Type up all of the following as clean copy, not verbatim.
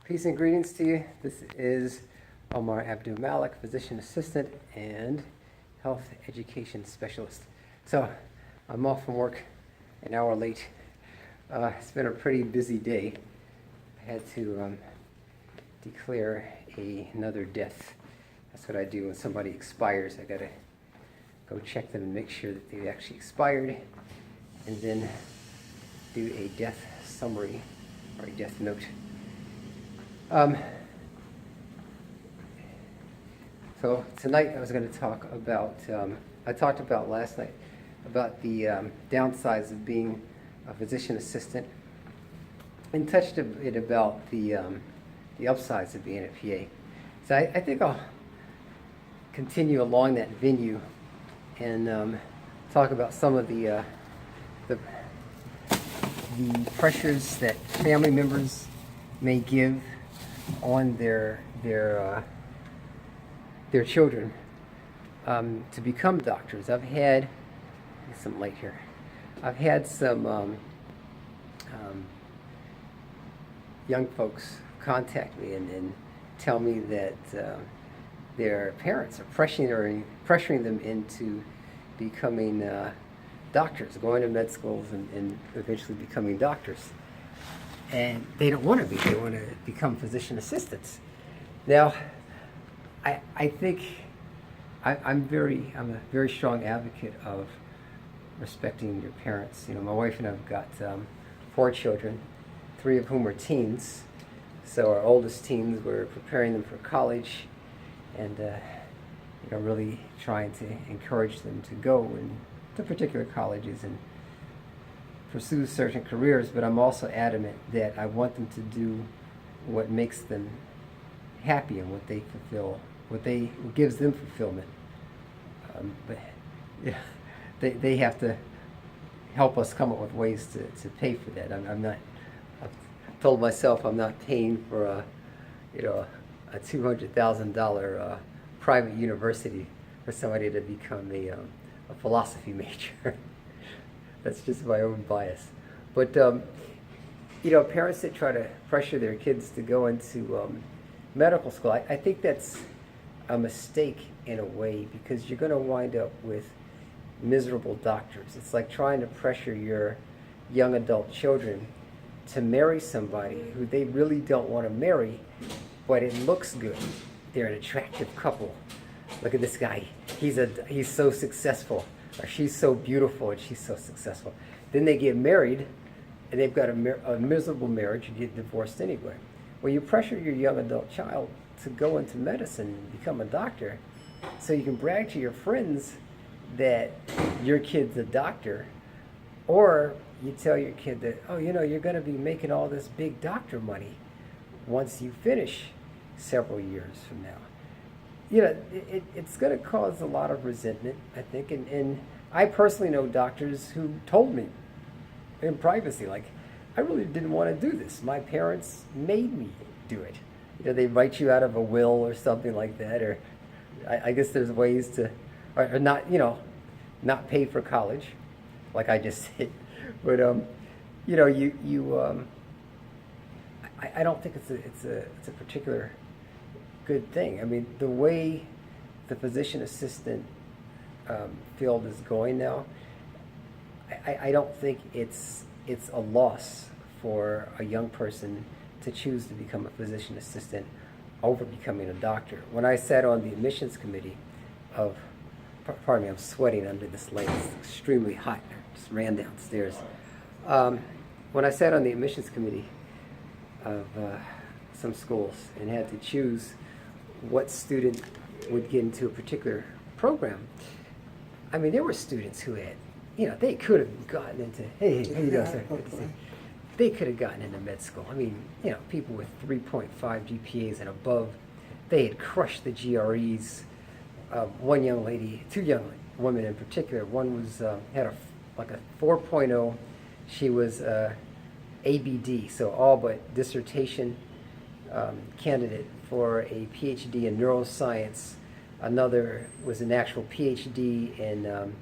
Peace and greetings to you. This is Omar Abdul Malik, physician assistant and health education specialist. So I'm off from work an hour late. It's been a pretty busy day. I had to declare another death. That's what I do when somebody expires. I gotta go check them and make sure that they've actually expired, and then do a death summary or a death note. So tonight I was going to talk about, I talked about last night about the downsides of being a physician assistant, and touched a bit about the upsides of being a PA. So I think I'll continue along that venue and talk about some of the pressures that family members may give on their children to become doctors. I've had some light here. I've had some young folks contact me and tell me that their parents are pressuring them into becoming doctors, going to med schools and eventually becoming doctors. And they don't want to be. They want to become physician assistants. Now, I think I'm a very strong advocate of respecting your parents. You know, my wife and I've got 4 children, 3 of whom are teens. So our oldest teens, we're preparing them for college, and really trying to encourage them to go into particular colleges and pursue certain careers. But I'm also adamant that I want them to do what makes them happy and what gives them fulfillment. But yeah, they have to help us come up with ways to pay for that. I've told myself I'm not paying for a $200,000 private university for somebody to become a philosophy major. That's just my own bias. But, parents that try to pressure their kids to go into medical school, I think that's a mistake in a way, because you're going to wind up with miserable doctors. It's like trying to pressure your young adult children to marry somebody who they really don't want to marry, but it looks good. They're an attractive couple. Look at this guy. He's so successful. Or she's so beautiful and she's so successful. Then they get married and they've got a miserable marriage and get divorced anyway. Well, you pressure your young adult child to go into medicine and become a doctor so you can brag to your friends that your kid's a doctor, or you tell your kid that, you're going to be making all this big doctor money once you finish several years from now. It's going to cause a lot of resentment, I think. And I personally know doctors who told me in privacy, like, I really didn't want to do this. My parents made me do it. They write you out of a will or something like that. Or I guess there's ways to, or not, not pay for college, like I just said. But, I don't think it's a particular good thing. I mean, the way the physician assistant field is going now, I don't think it's a loss for a young person to choose to become a physician assistant over becoming a doctor. When I sat on the admissions committee pardon me, I'm sweating under this light. It's extremely hot. I just ran downstairs. When I sat on the admissions committee of some schools and had to choose what student would get into a particular program, I mean, there were students who had, they could have gotten into, hey, how you doing, sir? Good to see you. They could have gotten into med school. I mean, people with 3.5 GPAs and above, they had crushed the GREs. One young lady, 2 young women in particular, one was had a 4.0. She was ABD, so all but dissertation candidate for a PhD in neuroscience. Another was an actual PhD in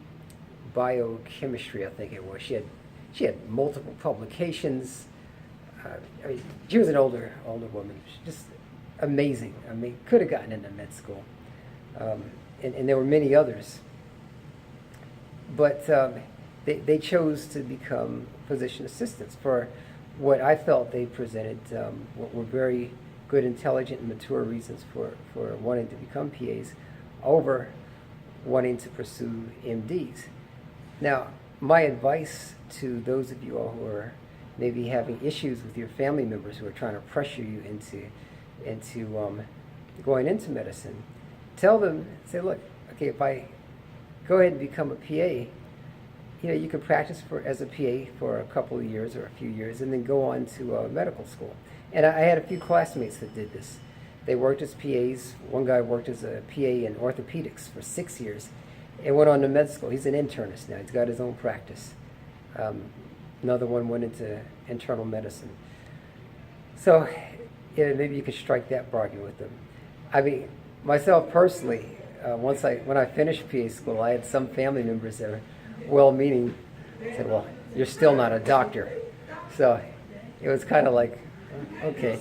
biochemistry, I think it was. She had multiple publications. I mean, she was an older woman, just amazing. I mean, could have gotten into med school, and there were many others. But they chose to become physician assistants for what I felt they presented what were very good, intelligent, and mature reasons for wanting to become PAs over wanting to pursue MDs. Now, my advice to those of you all who are maybe having issues with your family members who are trying to pressure you into going into medicine, tell them, say, look, okay, if I go ahead and become a PA, you can practice as a PA for a couple of years or a few years and then go on to medical school. And I had a few classmates that did this. They worked as PAs. One guy worked as a PA in orthopedics for 6 years and went on to med school. He's an internist now. He's got his own practice. Another one went into internal medicine. So maybe you could strike that bargain with them. I mean, myself personally, when I finished PA school, I had some family members that were well-meaning, said, well, you're still not a doctor. So it was kind of like, okay.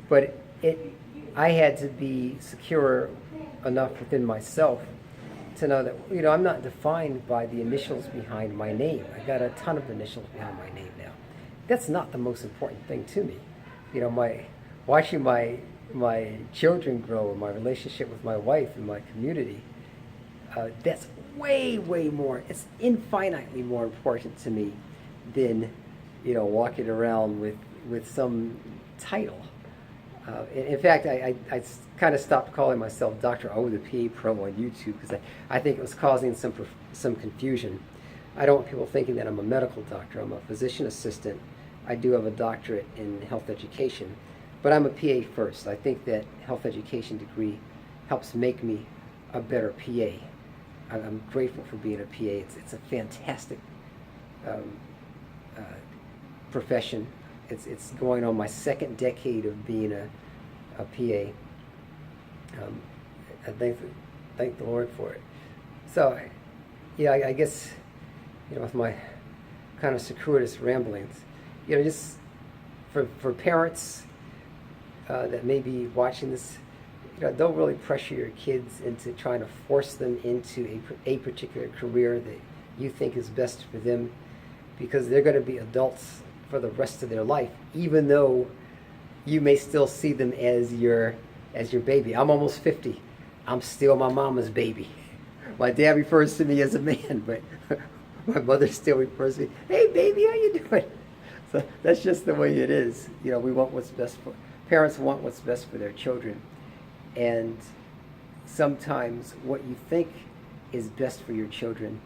But I had to be secure enough within myself to know that, I'm not defined by the initials behind my name. I got a ton of initials behind my name now. That's not the most important thing to me. Watching my children grow, and my relationship with my wife and my community, that's way more, it's infinitely more important to me than, walking around with some title. In fact, I kind of stopped calling myself Dr. O, the PA Pro on YouTube, because I think it was causing some confusion. I don't want people thinking that I'm a medical doctor. I'm a physician assistant. I do have a doctorate in health education, but I'm a PA first. I think that health education degree helps make me a better PA. I'm grateful for being a PA. It's a fantastic profession. It's going on my second decade of being a PA. I thank the Lord for it. So, I guess, with my kind of circuitous ramblings, just for parents that may be watching this, don't really pressure your kids into trying to force them into a particular career that you think is best for them, because they're going to be adults for the rest of their life, even though you may still see them as your baby. I'm almost 50. I'm still my mama's baby. My dad refers to me as a man, but my mother still refers to me, hey baby, how you doing? So that's just the way it is. We want what's best for parents want what's best for their children. And sometimes what you think is best for your children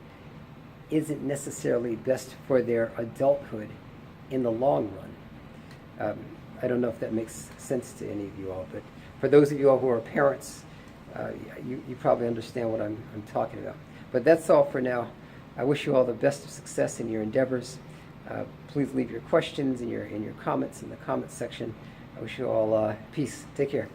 isn't necessarily best for their adulthood in the long run. I don't know if that makes sense to any of you all, but for those of you all who are parents, you probably understand what I'm talking about. But that's all for now. I wish you all the best of success in your endeavors. Please leave your questions and your comments in the comment section. I wish you all peace. Take care.